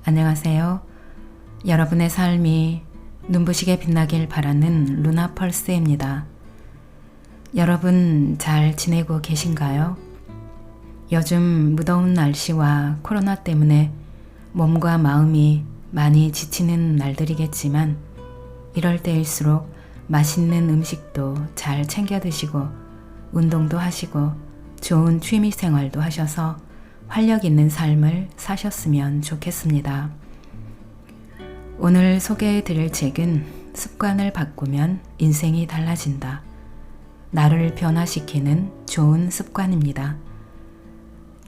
안녕하세요. 여러분의 삶이 눈부시게 빛나길 바라는 루나펄스입니다. 여러분 잘 지내고 계신가요? 요즘 무더운 날씨와 코로나 때문에 몸과 마음이 많이 지치는 날들이겠지만 이럴 때일수록 맛있는 음식도 잘 챙겨 드시고 운동도 하시고 좋은 취미 생활도 하셔서 활력 있는 삶을 사셨으면 좋겠습니다. 오늘 소개해 드릴 책은 습관을 바꾸면 인생이 달라진다. 나를 변화시키는 좋은 습관입니다.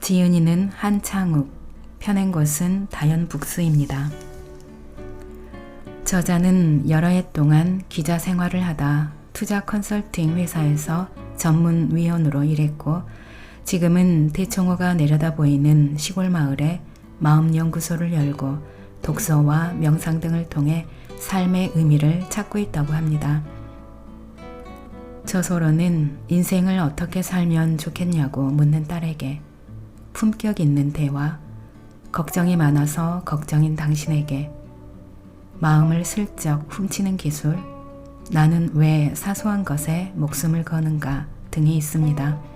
지은이는 한창욱, 펴낸 것은 다연북스입니다. 저자는 여러 해 동안 기자 생활을 하다 투자 컨설팅 회사에서 전문위원으로 일했고 지금은 대청호가 내려다 보이는 시골 마을에 마음연구소를 열고 독서와 명상 등을 통해 삶의 의미를 찾고 있다고 합니다. 저서로는 인생을 어떻게 살면 좋겠냐고 묻는 딸에게 품격 있는 대화, 걱정이 많아서 걱정인 당신에게 마음을 슬쩍 훔치는 기술, 나는 왜 사소한 것에 목숨을 거는가 등이 있습니다.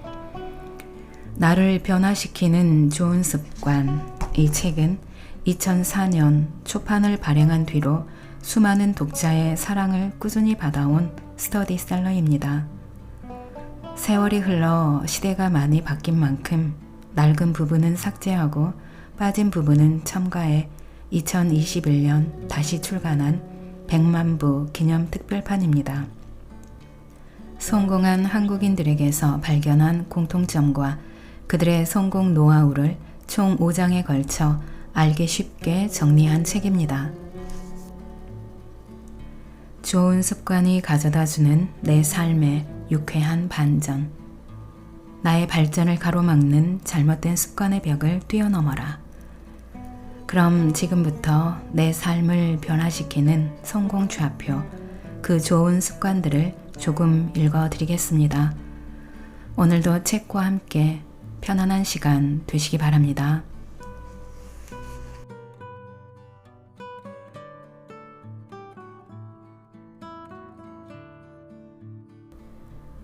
나를 변화시키는 좋은 습관. 이 책은 2004년 초판을 발행한 뒤로 수많은 독자의 사랑을 꾸준히 받아온 스터디셀러입니다. 세월이 흘러 시대가 많이 바뀐 만큼 낡은 부분은 삭제하고 빠진 부분은 첨가해 2021년 다시 출간한 100만 부 기념 특별판입니다. 성공한 한국인들에게서 발견한 공통점과 그들의 성공 노하우를 총 5장에 걸쳐 알기 쉽게 정리한 책입니다. 좋은 습관이 가져다주는 내 삶의 유쾌한 반전. 나의 발전을 가로막는 잘못된 습관의 벽을 뛰어넘어라. 그럼 지금부터 내 삶을 변화시키는 성공 좌표, 그 좋은 습관들을 조금 읽어드리겠습니다. 오늘도 책과 함께 편안한 시간 되시기 바랍니다.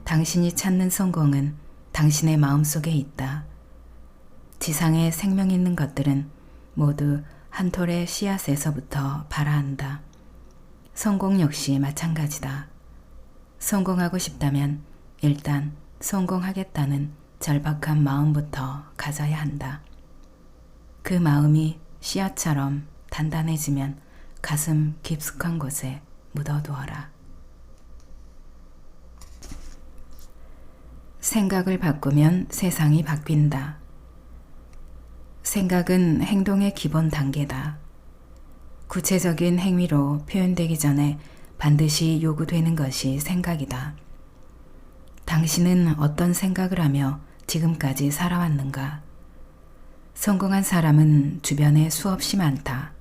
당신이 찾는 성공은 당신의 마음속에 있다. 지상에 생명 있는 것들은 모두 한 톨의 씨앗에서부터 발아한다. 성공 역시 마찬가지다. 성공하고 싶다면 일단 성공하겠다는 절박한 마음부터 가져야 한다. 그 마음이 씨앗처럼 단단해지면 가슴 깊숙한 곳에 묻어두어라. 생각을 바꾸면 세상이 바뀐다. 생각은 행동의 기본 단계다. 구체적인 행위로 표현되기 전에 반드시 요구되는 것이 생각이다. 당신은 어떤 생각을 하며 지금까지 살아왔는가? 성공한 사람은 주변에 수없이 많다.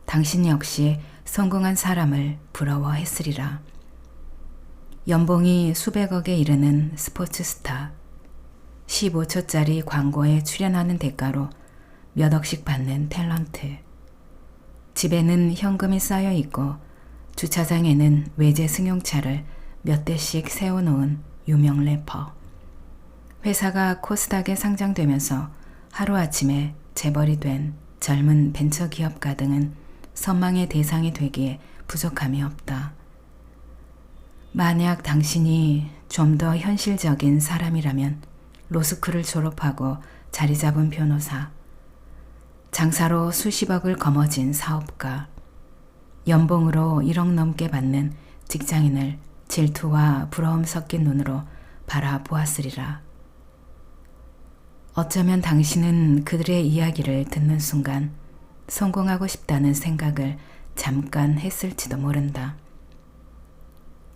당신 역시 성공한 사람을 부러워했으리라. 연봉이 수백억에 이르는 스포츠 스타, 15초짜리 광고에 출연하는 대가로 몇 억씩 받는 탤런트, 집에는 현금이 쌓여 있고 주차장에는 외제 승용차를 몇 대씩 세워놓은 유명 래퍼, 회사가 코스닥에 상장되면서 하루아침에 재벌이 된 젊은 벤처기업가 등은 선망의 대상이 되기에 부족함이 없다. 만약 당신이 좀 더 현실적인 사람이라면 로스쿨을 졸업하고 자리 잡은 변호사, 장사로 수십억을 거머쥔 사업가, 연봉으로 1억 넘게 받는 직장인을 질투와 부러움 섞인 눈으로 바라보았으리라. 어쩌면 당신은 그들의 이야기를 듣는 순간 성공하고 싶다는 생각을 잠깐 했을지도 모른다.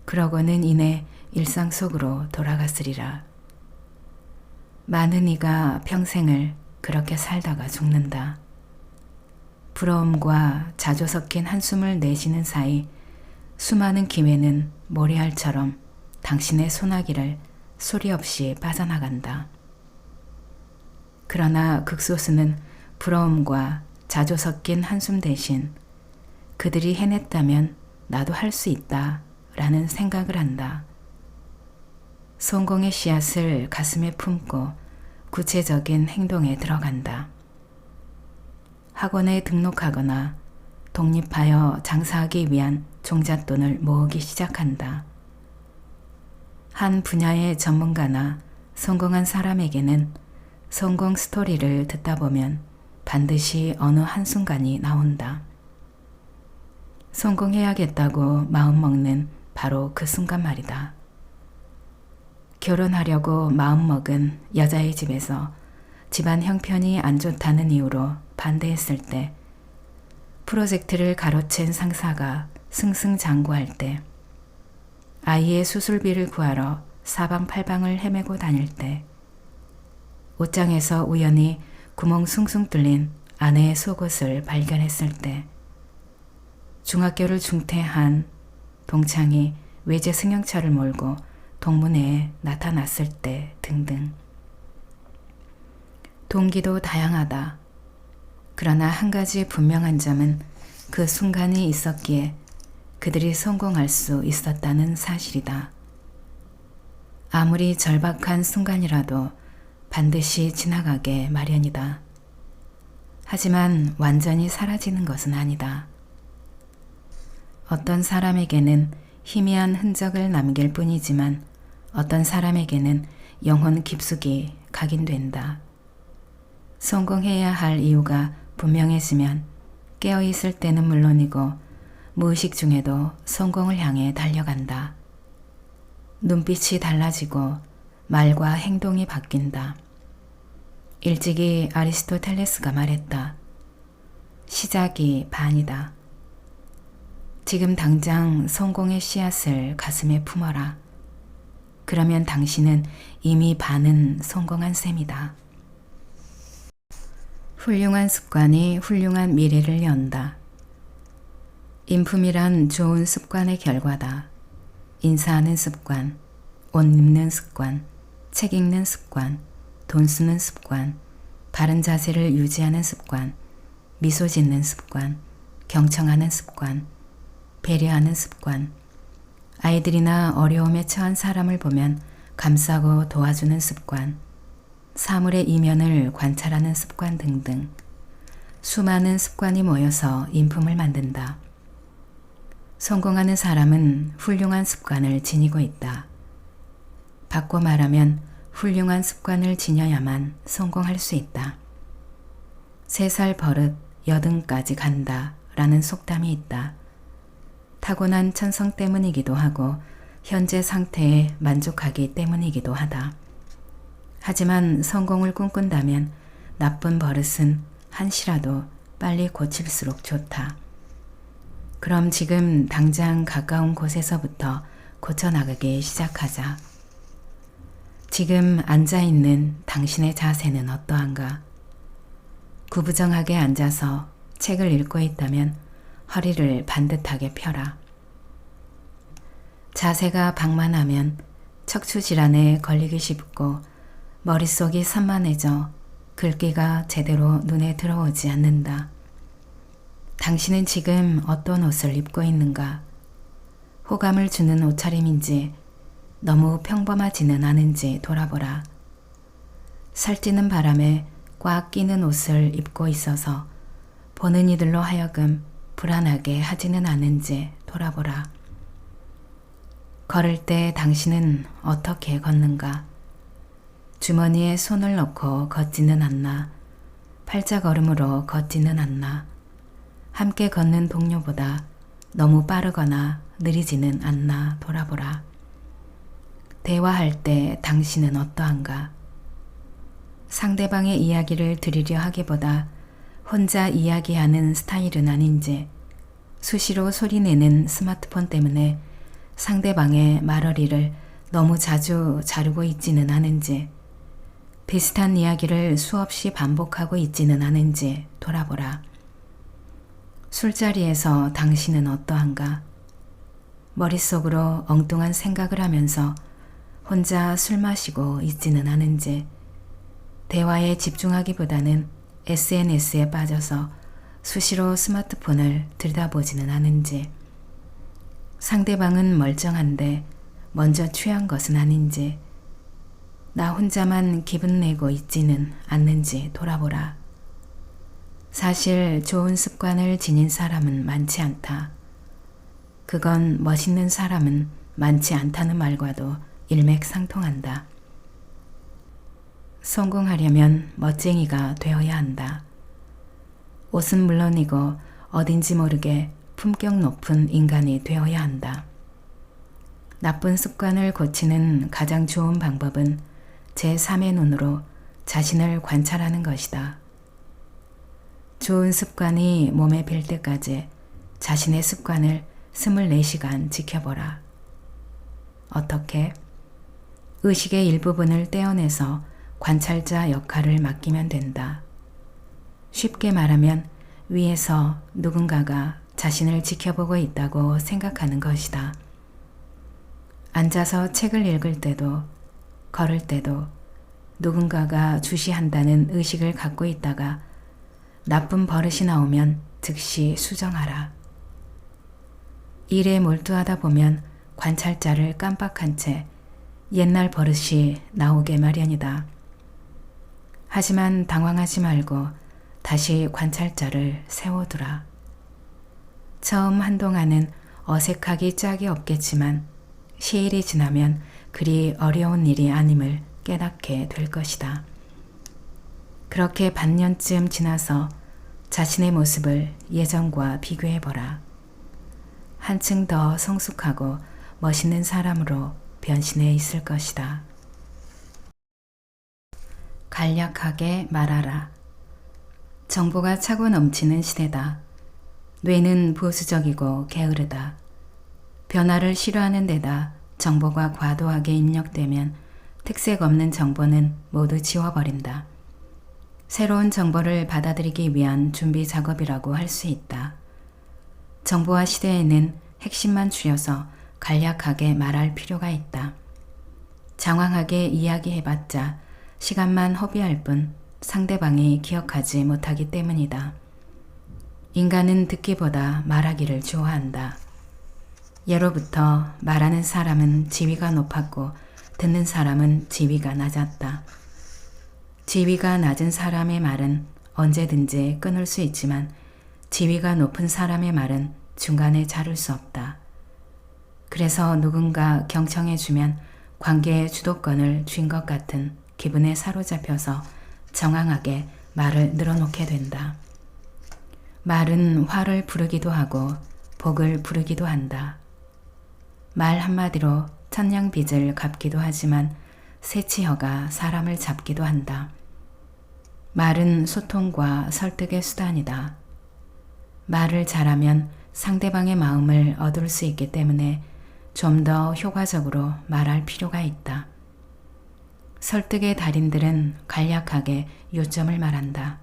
그러고는 이내 일상 속으로 돌아갔으리라. 많은 이가 평생을 그렇게 살다가 죽는다. 부러움과 자조 섞인 한숨을 내쉬는 사이 수많은 기회는 모래알처럼 당신의 소나기를 소리 없이 빠져나간다. 그러나 극소수는 부러움과 자주 섞인 한숨 대신 그들이 해냈다면 나도 할 수 있다 라는 생각을 한다. 성공의 씨앗을 가슴에 품고 구체적인 행동에 들어간다. 학원에 등록하거나 독립하여 장사하기 위한 종잣돈을 모으기 시작한다. 한 분야의 전문가나 성공한 사람에게는 성공 스토리를 듣다 보면 반드시 어느 한순간이 나온다. 성공해야겠다고 마음먹는 바로 그 순간 말이다. 결혼하려고 마음먹은 여자의 집에서 집안 형편이 안 좋다는 이유로 반대했을 때, 프로젝트를 가로챈 상사가 승승장구할 때, 아이의 수술비를 구하러 사방팔방을 헤매고 다닐 때, 옷장에서 우연히 구멍 숭숭 뚫린 아내의 속옷을 발견했을 때, 중학교를 중퇴한 동창이 외제 승용차를 몰고 동문회에 나타났을 때 등등. 동기도 다양하다. 그러나 한 가지 분명한 점은 그 순간이 있었기에 그들이 성공할 수 있었다는 사실이다. 아무리 절박한 순간이라도 반드시 지나가게 마련이다. 하지만 완전히 사라지는 것은 아니다. 어떤 사람에게는 희미한 흔적을 남길 뿐이지만 어떤 사람에게는 영혼 깊숙이 각인된다. 성공해야 할 이유가 분명해지면 깨어있을 때는 물론이고 무의식 중에도 성공을 향해 달려간다. 눈빛이 달라지고 말과 행동이 바뀐다. 일찍이 아리스토텔레스가 말했다. 시작이 반이다. 지금 당장 성공의 씨앗을 가슴에 품어라. 그러면 당신은 이미 반은 성공한 셈이다. 훌륭한 습관이 훌륭한 미래를 연다. 인품이란 좋은 습관의 결과다. 인사하는 습관, 옷 입는 습관, 책 읽는 습관, 돈 쓰는 습관, 바른 자세를 유지하는 습관, 미소 짓는 습관, 경청하는 습관, 배려하는 습관, 아이들이나 어려움에 처한 사람을 보면 감싸고 도와주는 습관, 사물의 이면을 관찰하는 습관 등등 수많은 습관이 모여서 인품을 만든다. 성공하는 사람은 훌륭한 습관을 지니고 있다. 바꿔 말하면 훌륭한 습관을 지녀야만 성공할 수 있다. 3살 버릇 80까지 간다 라는 속담이 있다. 타고난 천성 때문이기도 하고 현재 상태에 만족하기 때문이기도 하다. 하지만 성공을 꿈꾼다면 나쁜 버릇은 한시라도 빨리 고칠수록 좋다. 그럼 지금 당장 가까운 곳에서부터 고쳐나가기 시작하자. 지금 앉아있는 당신의 자세는 어떠한가? 구부정하게 앉아서 책을 읽고 있다면 허리를 반듯하게 펴라. 자세가 방만하면 척추 질환에 걸리기 쉽고 머릿속이 산만해져 글귀가 제대로 눈에 들어오지 않는다. 당신은 지금 어떤 옷을 입고 있는가? 호감을 주는 옷차림인지 너무 평범하지는 않은지 돌아보라. 살찌는 바람에 꽉 끼는 옷을 입고 있어서 보는 이들로 하여금 불안하게 하지는 않은지 돌아보라. 걸을 때 당신은 어떻게 걷는가? 주머니에 손을 넣고 걷지는 않나? 팔자걸음으로 걷지는 않나? 함께 걷는 동료보다 너무 빠르거나 느리지는 않나 돌아보라. 대화할 때 당신은 어떠한가? 상대방의 이야기를 들으려 하기보다 혼자 이야기하는 스타일은 아닌지, 수시로 소리내는 스마트폰 때문에 상대방의 말어리를 너무 자주 자르고 있지는 않은지, 비슷한 이야기를 수없이 반복하고 있지는 않은지 돌아보라. 술자리에서 당신은 어떠한가? 머릿속으로 엉뚱한 생각을 하면서 혼자 술 마시고 있지는 않은지, 대화에 집중하기보다는 SNS에 빠져서 수시로 스마트폰을 들여다보지는 않은지, 상대방은 멀쩡한데 먼저 취한 것은 아닌지, 나 혼자만 기분 내고 있지는 않는지 돌아보라. 사실 좋은 습관을 지닌 사람은 많지 않다. 그건 멋있는 사람은 많지 않다는 말과도 일맥상통한다. 성공하려면 멋쟁이가 되어야 한다. 옷은 물론이고 어딘지 모르게 품격 높은 인간이 되어야 한다. 나쁜 습관을 고치는 가장 좋은 방법은 제3의 눈으로 자신을 관찰하는 것이다. 좋은 습관이 몸에 뵐 때까지 자신의 습관을 24시간 지켜보라. 어떻게? 의식의 일부분을 떼어내서 관찰자 역할을 맡기면 된다. 쉽게 말하면 위에서 누군가가 자신을 지켜보고 있다고 생각하는 것이다. 앉아서 책을 읽을 때도 걸을 때도 누군가가 주시한다는 의식을 갖고 있다가 나쁜 버릇이 나오면 즉시 수정하라. 일에 몰두하다 보면 관찰자를 깜빡한 채 옛날 버릇이 나오게 마련이다. 하지만 당황하지 말고 다시 관찰자를 세워두라. 처음 한동안은 어색하기 짝이 없겠지만 시일이 지나면 그리 어려운 일이 아님을 깨닫게 될 것이다. 그렇게 반년쯤 지나서 자신의 모습을 예전과 비교해보라. 한층 더 성숙하고 멋있는 사람으로 변신해 있을 것이다. 간략하게 말하라. 정보가 차고 넘치는 시대다. 뇌는 보수적이고 게으르다. 변화를 싫어하는 데다 정보가 과도하게 입력되면 특색 없는 정보는 모두 지워버린다. 새로운 정보를 받아들이기 위한 준비 작업이라고 할 수 있다. 정보화 시대에는 핵심만 줄여서 간략하게 말할 필요가 있다. 장황하게 이야기해봤자 시간만 허비할 뿐 상대방이 기억하지 못하기 때문이다. 인간은 듣기보다 말하기를 좋아한다. 예로부터 말하는 사람은 지위가 높았고 듣는 사람은 지위가 낮았다. 지위가 낮은 사람의 말은 언제든지 끊을 수 있지만 지위가 높은 사람의 말은 중간에 자를 수 없다. 그래서 누군가 경청해주면 관계의 주도권을 쥔 것 같은 기분에 사로잡혀서 정황하게 말을 늘어놓게 된다. 말은 화를 부르기도 하고 복을 부르기도 한다. 말 한마디로 천냥빚을 갚기도 하지만 새치혀가 사람을 잡기도 한다. 말은 소통과 설득의 수단이다. 말을 잘하면 상대방의 마음을 얻을 수 있기 때문에 좀 더 효과적으로 말할 필요가 있다. 설득의 달인들은 간략하게 요점을 말한다.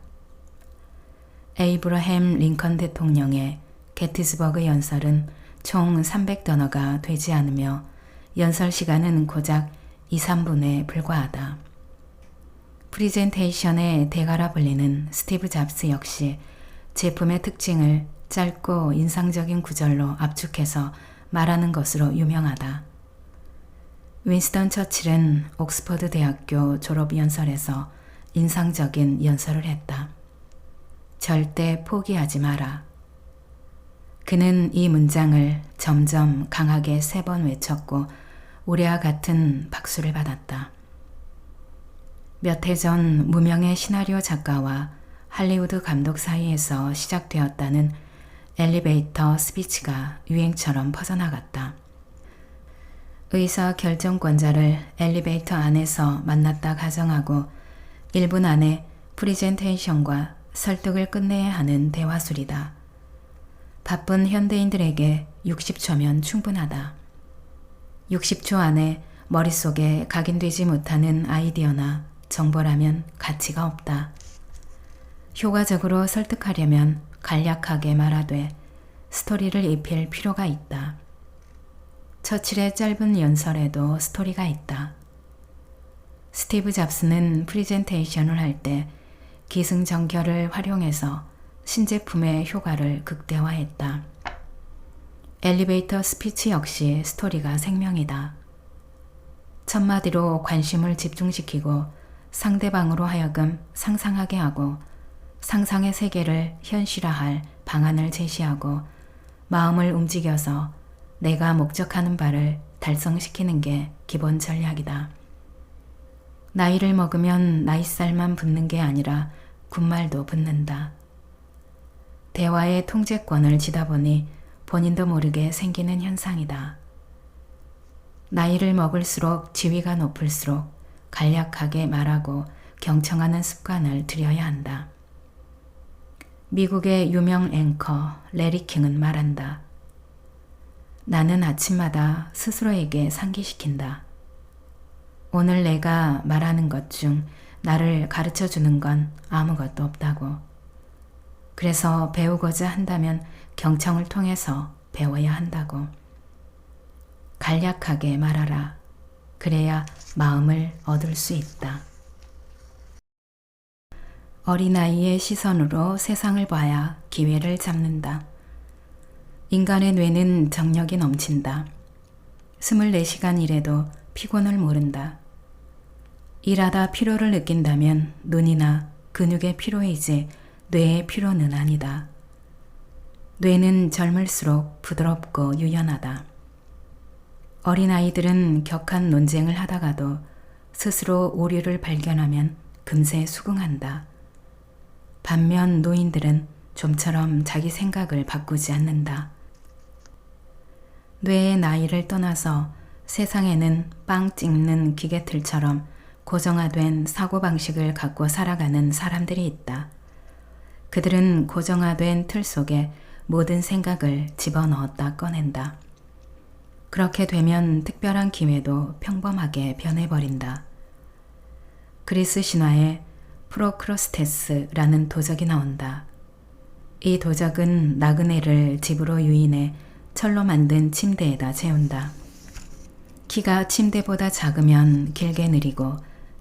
에이브러햄 링컨 대통령의 게티스버그 연설은 총 300단어가 되지 않으며 연설 시간은 고작 2, 3분에 불과하다. 프리젠테이션의 대가라 불리는 스티브 잡스 역시 제품의 특징을 짧고 인상적인 구절로 압축해서 말하는 것으로 유명하다. 윈스턴 처칠은 옥스퍼드 대학교 졸업 연설에서 인상적인 연설을 했다. 절대 포기하지 마라. 그는 이 문장을 점점 강하게 3번 외쳤고 우리와 같은 박수를 받았다. 몇 해 전 무명의 시나리오 작가와 할리우드 감독 사이에서 시작되었다는 엘리베이터 스피치가 유행처럼 퍼져나갔다. 의사 결정권자를 엘리베이터 안에서 만났다 가정하고 1분 안에 프리젠테이션과 설득을 끝내야 하는 대화술이다. 바쁜 현대인들에게 60초면 충분하다. 60초 안에 머릿속에 각인되지 못하는 아이디어나 정보라면 가치가 없다. 효과적으로 설득하려면 간략하게 말하되 스토리를 입힐 필요가 있다. 처칠의 짧은 연설에도 스토리가 있다. 스티브 잡스는 프리젠테이션을 할 때 기승전결을 활용해서 신제품의 효과를 극대화했다. 엘리베이터 스피치 역시 스토리가 생명이다. 첫마디로 관심을 집중시키고 상대방으로 하여금 상상하게 하고 상상의 세계를 현실화할 방안을 제시하고 마음을 움직여서 내가 목적하는 바를 달성시키는 게 기본 전략이다. 나이를 먹으면 나이살만 붙는 게 아니라 군말도 붙는다. 대화의 통제권을 쥐다 보니 본인도 모르게 생기는 현상이다. 나이를 먹을수록 지위가 높을수록 간략하게 말하고 경청하는 습관을 들여야 한다. 미국의 유명 앵커 레리 킹은 말한다. 나는 아침마다 스스로에게 상기시킨다. 오늘 내가 말하는 것 중 나를 가르쳐 주는 건 아무것도 없다고. 그래서 배우고자 한다면 경청을 통해서 배워야 한다고. 간략하게 말하라. 그래야 마음을 얻을 수 있다. 어린아이의 시선으로 세상을 봐야 기회를 잡는다. 인간의 뇌는 정력이 넘친다. 24시간 일해도 피곤을 모른다. 일하다 피로를 느낀다면 눈이나 근육의 피로이지 뇌의 피로는 아니다. 뇌는 젊을수록 부드럽고 유연하다. 어린아이들은 격한 논쟁을 하다가도 스스로 오류를 발견하면 금세 수긍한다. 반면 노인들은 좀처럼 자기 생각을 바꾸지 않는다. 뇌의 나이를 떠나서 세상에는 빵 찍는 기계틀처럼 고정화된 사고방식을 갖고 살아가는 사람들이 있다. 그들은 고정화된 틀 속에 모든 생각을 집어넣었다 꺼낸다. 그렇게 되면 특별한 기회도 평범하게 변해버린다. 그리스 신화에 프로크로스테스라는 도적이 나온다. 이 도적은 나그네를 집으로 유인해 철로 만든 침대에다 재운다. 키가 침대보다 작으면 길게 느리고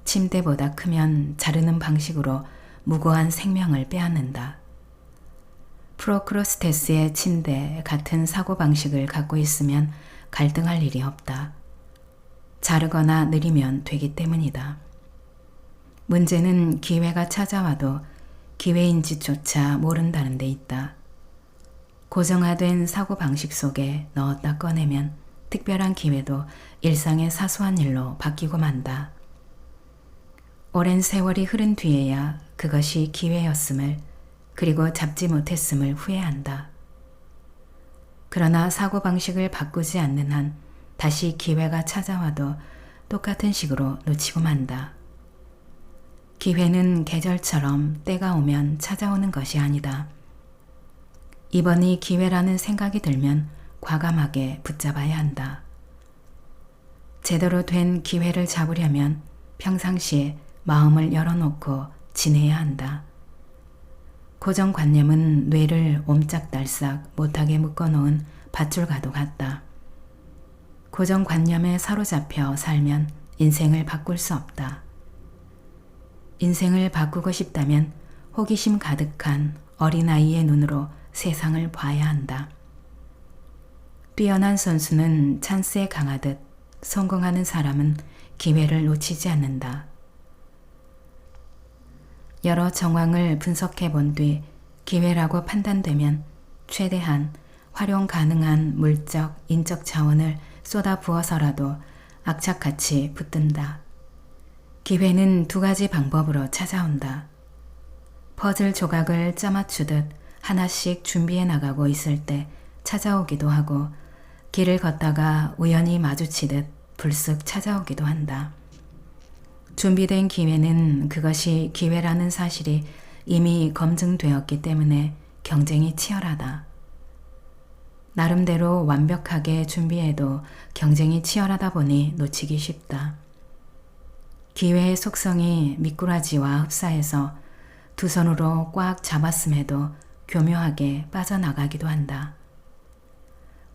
침대보다 크면 자르는 방식으로 무고한 생명을 빼앗는다. 프로크로스테스의 침대 같은 사고방식을 갖고 있으면 갈등할 일이 없다. 자르거나 느리면 되기 때문이다. 문제는 기회가 찾아와도 기회인지조차 모른다는 데 있다. 고정화된 사고방식 속에 넣었다 꺼내면 특별한 기회도 일상의 사소한 일로 바뀌고 만다. 오랜 세월이 흐른 뒤에야 그것이 기회였음을 그리고 잡지 못했음을 후회한다. 그러나 사고방식을 바꾸지 않는 한 다시 기회가 찾아와도 똑같은 식으로 놓치고 만다. 기회는 계절처럼 때가 오면 찾아오는 것이 아니다. 이번이 기회라는 생각이 들면 과감하게 붙잡아야 한다. 제대로 된 기회를 잡으려면 평상시에 마음을 열어놓고 지내야 한다. 고정관념은 뇌를 옴짝달싹 못하게 묶어놓은 밧줄과도 같다. 고정관념에 사로잡혀 살면 인생을 바꿀 수 없다. 인생을 바꾸고 싶다면 호기심 가득한 어린아이의 눈으로 세상을 봐야 한다. 뛰어난 선수는 찬스에 강하듯 성공하는 사람은 기회를 놓치지 않는다. 여러 정황을 분석해 본 뒤 기회라고 판단되면 최대한 활용 가능한 물적, 인적 자원을 쏟아 부어서라도 악착같이 붙든다. 기회는 두 가지 방법으로 찾아온다. 퍼즐 조각을 짜맞추듯 하나씩 준비해 나가고 있을 때 찾아오기도 하고 길을 걷다가 우연히 마주치듯 불쑥 찾아오기도 한다. 준비된 기회는 그것이 기회라는 사실이 이미 검증되었기 때문에 경쟁이 치열하다. 나름대로 완벽하게 준비해도 경쟁이 치열하다 보니 놓치기 쉽다. 기회의 속성이 미꾸라지와 흡사해서 두 손으로 꽉 잡았음에도 교묘하게 빠져나가기도 한다.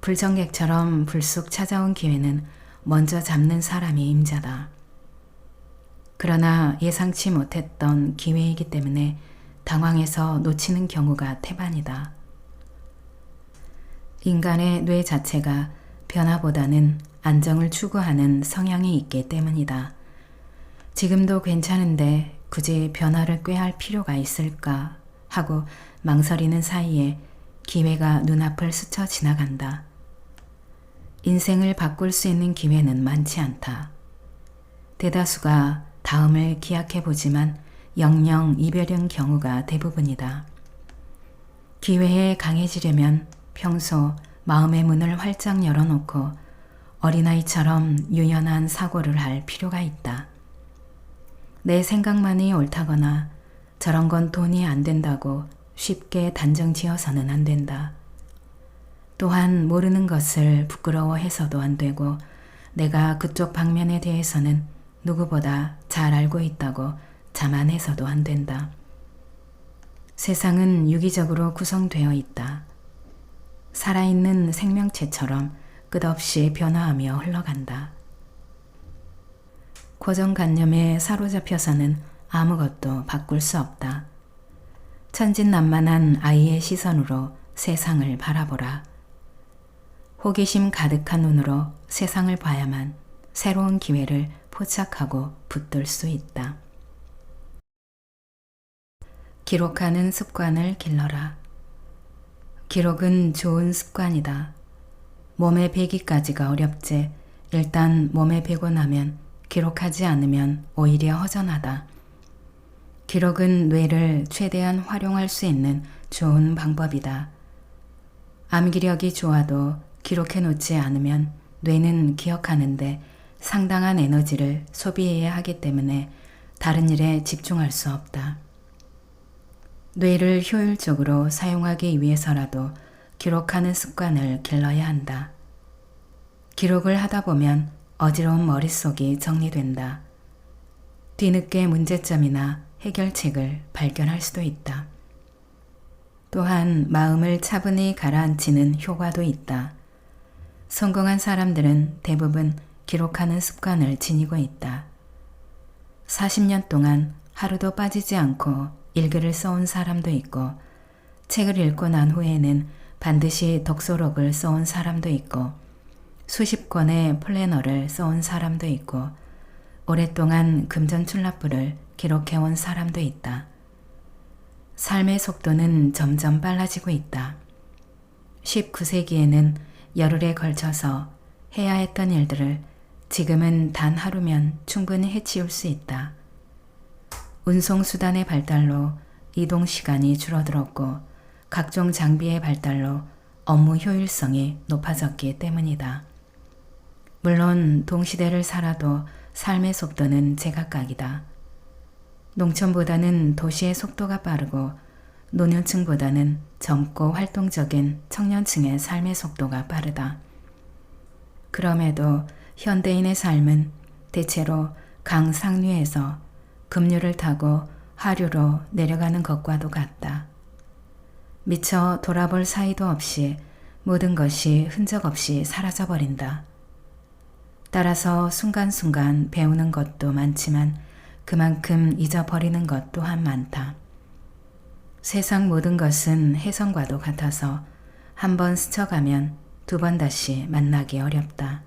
불청객처럼 불쑥 찾아온 기회는 먼저 잡는 사람이 임자다. 그러나 예상치 못했던 기회이기 때문에 당황해서 놓치는 경우가 태반이다. 인간의 뇌 자체가 변화보다는 안정을 추구하는 성향이 있기 때문이다. 지금도 괜찮은데 굳이 변화를 꾀할 필요가 있을까 하고 망설이는 사이에 기회가 눈앞을 스쳐 지나간다. 인생을 바꿀 수 있는 기회는 많지 않다. 대다수가 다음을 기약해보지만 영영 이별인 경우가 대부분이다. 기회에 강해지려면 평소 마음의 문을 활짝 열어놓고 어린아이처럼 유연한 사고를 할 필요가 있다. 내 생각만이 옳다거나 저런 건 돈이 안 된다고 쉽게 단정 지어서는 안 된다. 또한 모르는 것을 부끄러워해서도 안 되고 내가 그쪽 방면에 대해서는 누구보다 잘 알고 있다고 자만해서도 안 된다. 세상은 유기적으로 구성되어 있다. 살아있는 생명체처럼 끝없이 변화하며 흘러간다. 고정관념에 사로잡혀서는 아무것도 바꿀 수 없다. 천진난만한 아이의 시선으로 세상을 바라보라. 호기심 가득한 눈으로 세상을 봐야만 새로운 기회를 포착하고 붙들 수 있다. 기록하는 습관을 길러라. 기록은 좋은 습관이다. 몸에 배기까지가 어렵지 일단 몸에 배고 나면 기록하지 않으면 오히려 허전하다. 기록은 뇌를 최대한 활용할 수 있는 좋은 방법이다. 암기력이 좋아도 기록해 놓지 않으면 뇌는 기억하는데 상당한 에너지를 소비해야 하기 때문에 다른 일에 집중할 수 없다. 뇌를 효율적으로 사용하기 위해서라도 기록하는 습관을 길러야 한다. 기록을 하다 보면 어지러운 머릿속이 정리된다. 뒤늦게 문제점이나 해결책을 발견할 수도 있다. 또한 마음을 차분히 가라앉히는 효과도 있다. 성공한 사람들은 대부분 기록하는 습관을 지니고 있다. 40년 동안 하루도 빠지지 않고 일기를 써온 사람도 있고 책을 읽고 난 후에는 반드시 독서록을 써온 사람도 있고 수십 권의 플래너를 써온 사람도 있고 오랫동안 금전출납부를 기록해온 사람도 있다. 삶의 속도는 점점 빨라지고 있다. 19세기에는 열흘에 걸쳐서 해야 했던 일들을 지금은 단 하루면 충분히 해치울 수 있다. 운송수단의 발달로 이동시간이 줄어들었고 각종 장비의 발달로 업무 효율성이 높아졌기 때문이다. 물론 동시대를 살아도 삶의 속도는 제각각이다. 농촌보다는 도시의 속도가 빠르고 노년층보다는 젊고 활동적인 청년층의 삶의 속도가 빠르다. 그럼에도 현대인의 삶은 대체로 강상류에서 급류를 타고 하류로 내려가는 것과도 같다. 미처 돌아볼 사이도 없이 모든 것이 흔적 없이 사라져버린다. 따라서 순간순간 배우는 것도 많지만 그만큼 잊어버리는 것 또한 많다. 세상 모든 것은 혜성과도 같아서 한 번 스쳐가면 두 번 다시 만나기 어렵다.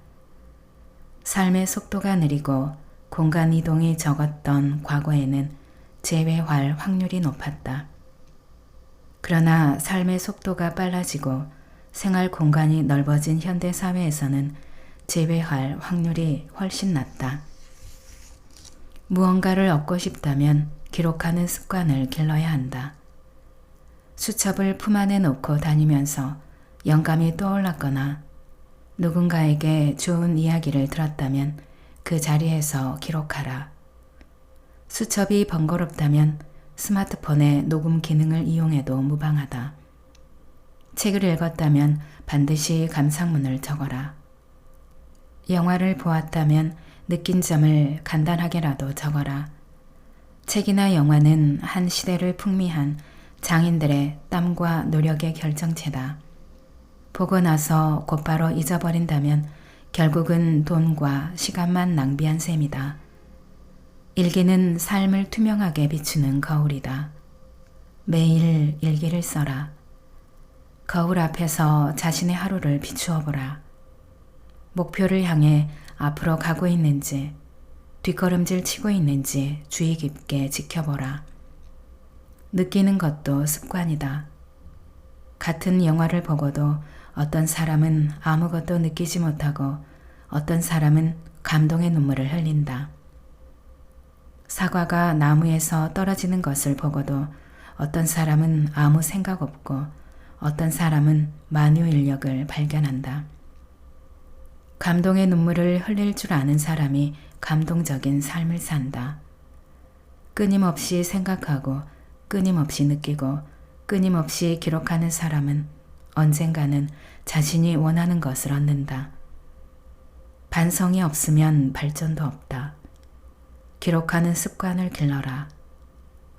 삶의 속도가 느리고 공간 이동이 적었던 과거에는 재회할 확률이 높았다. 그러나 삶의 속도가 빨라지고 생활 공간이 넓어진 현대 사회에서는 재회할 확률이 훨씬 낮다. 무언가를 얻고 싶다면 기록하는 습관을 길러야 한다. 수첩을 품 안에 놓고 다니면서 영감이 떠올랐거나 누군가에게 좋은 이야기를 들었다면 그 자리에서 기록하라. 수첩이 번거롭다면 스마트폰의 녹음 기능을 이용해도 무방하다. 책을 읽었다면 반드시 감상문을 적어라. 영화를 보았다면 느낀 점을 간단하게라도 적어라. 책이나 영화는 한 시대를 풍미한 장인들의 땀과 노력의 결정체다. 보고 나서 곧바로 잊어버린다면 결국은 돈과 시간만 낭비한 셈이다. 일기는 삶을 투명하게 비추는 거울이다. 매일 일기를 써라. 거울 앞에서 자신의 하루를 비추어 보라. 목표를 향해 앞으로 가고 있는지, 뒷걸음질 치고 있는지 주의 깊게 지켜보라. 느끼는 것도 습관이다. 같은 영화를 보고도 어떤 사람은 아무것도 느끼지 못하고 어떤 사람은 감동의 눈물을 흘린다. 사과가 나무에서 떨어지는 것을 보고도 어떤 사람은 아무 생각 없고 어떤 사람은 만유 인력을 발견한다. 감동의 눈물을 흘릴 줄 아는 사람이 감동적인 삶을 산다. 끊임없이 생각하고 끊임없이 느끼고 끊임없이 기록하는 사람은 언젠가는 자신이 원하는 것을 얻는다. 반성이 없으면 발전도 없다. 기록하는 습관을 길러라.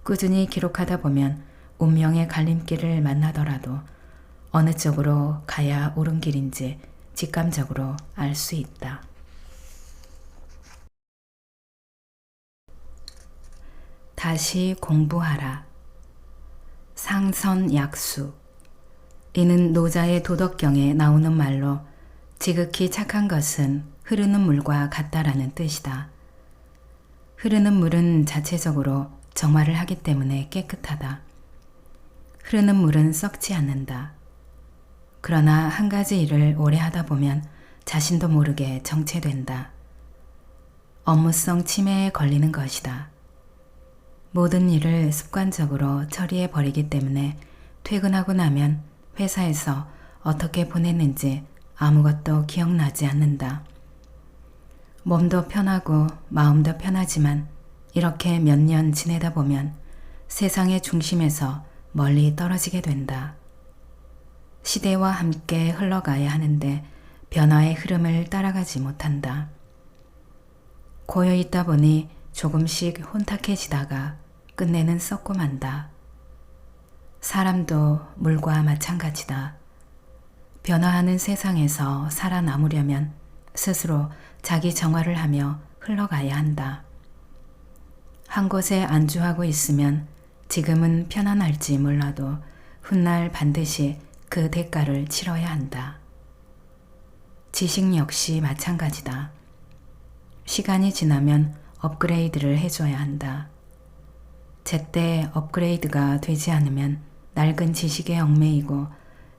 꾸준히 기록하다 보면 운명의 갈림길을 만나더라도 어느 쪽으로 가야 옳은 길인지 직감적으로 알 수 있다. 다시 공부하라. 상선약수. 이는 노자의 도덕경에 나오는 말로 지극히 착한 것은 흐르는 물과 같다라는 뜻이다. 흐르는 물은 자체적으로 정화를 하기 때문에 깨끗하다. 흐르는 물은 썩지 않는다. 그러나 한 가지 일을 오래 하다 보면 자신도 모르게 정체된다. 업무성 치매에 걸리는 것이다. 모든 일을 습관적으로 처리해 버리기 때문에 퇴근하고 나면 회사에서 어떻게 보냈는지 아무것도 기억나지 않는다. 몸도 편하고 마음도 편하지만 이렇게 몇 년 지내다 보면 세상의 중심에서 멀리 떨어지게 된다. 시대와 함께 흘러가야 하는데 변화의 흐름을 따라가지 못한다. 고여 있다 보니 조금씩 혼탁해지다가 끝내는 썩고 만다. 사람도 물과 마찬가지다. 변화하는 세상에서 살아남으려면 스스로 자기 정화를 하며 흘러가야 한다. 한 곳에 안주하고 있으면 지금은 편안할지 몰라도 훗날 반드시 그 대가를 치러야 한다. 지식 역시 마찬가지다. 시간이 지나면 업그레이드를 해줘야 한다. 제때 업그레이드가 되지 않으면 낡은 지식에 얽매이고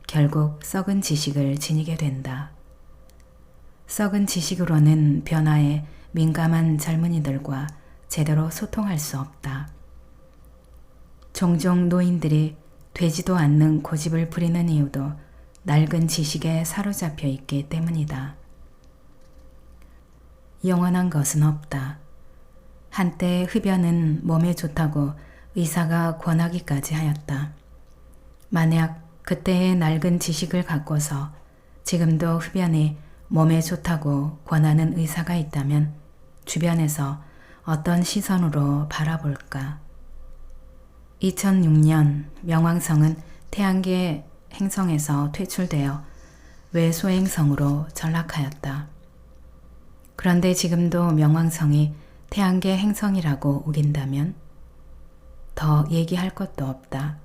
결국 썩은 지식을 지니게 된다. 썩은 지식으로는 변화에 민감한 젊은이들과 제대로 소통할 수 없다. 종종 노인들이 되지도 않는 고집을 부리는 이유도 낡은 지식에 사로잡혀 있기 때문이다. 영원한 것은 없다. 한때 흡연은 몸에 좋다고 의사가 권하기까지 하였다. 만약 그때의 낡은 지식을 갖고서 지금도 흡연이 몸에 좋다고 권하는 의사가 있다면 주변에서 어떤 시선으로 바라볼까? 2006년 명왕성은 태양계 행성에서 퇴출되어 외소행성으로 전락하였다. 그런데 지금도 명왕성이 태양계 행성이라고 우긴다면 더 얘기할 것도 없다.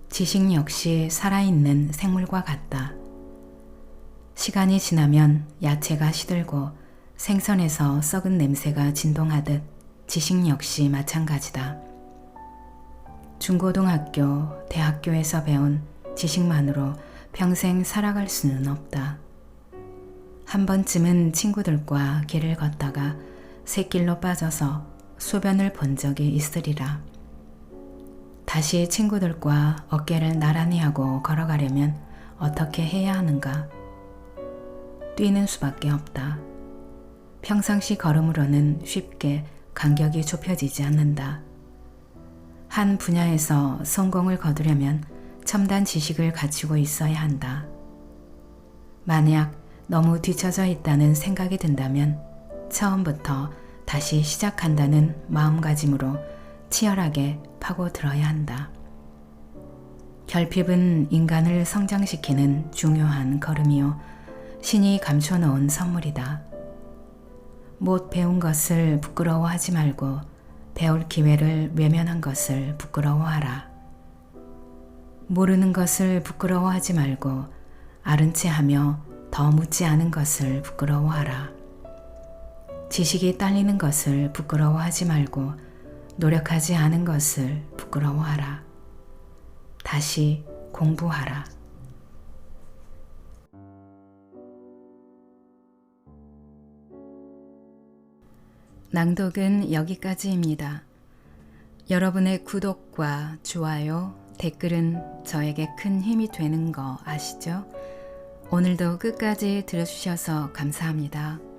지식 역시 살아있는 생물과 같다. 시간이 지나면 야채가 시들고 생선에서 썩은 냄새가 진동하듯 지식 역시 마찬가지다. 중고등학교, 대학교에서 배운 지식만으로 평생 살아갈 수는 없다. 한 번쯤은 친구들과 길을 걷다가 샛길로 빠져서 소변을 본 적이 있으리라. 다시 친구들과 어깨를 나란히 하고 걸어가려면 어떻게 해야 하는가? 뛰는 수밖에 없다. 평상시 걸음으로는 쉽게 간격이 좁혀지지 않는다. 한 분야에서 성공을 거두려면 첨단 지식을 갖추고 있어야 한다. 만약 너무 뒤처져 있다는 생각이 든다면 처음부터 다시 시작한다는 마음가짐으로 치열하게 파고들어야 한다. 결핍은 인간을 성장시키는 중요한 걸음이요 신이 감춰놓은 선물이다. 못 배운 것을 부끄러워하지 말고 배울 기회를 외면한 것을 부끄러워하라. 모르는 것을 부끄러워하지 말고 아른 채 하며 더 묻지 않은 것을 부끄러워하라. 지식이 딸리는 것을 부끄러워하지 말고 노력하지 않은 것을 부끄러워하라. 다시 공부하라. 낭독은 여기까지입니다. 여러분의 구독과 좋아요, 댓글은 저에게 큰 힘이 되는 거 아시죠? 오늘도 끝까지 들어주셔서 감사합니다.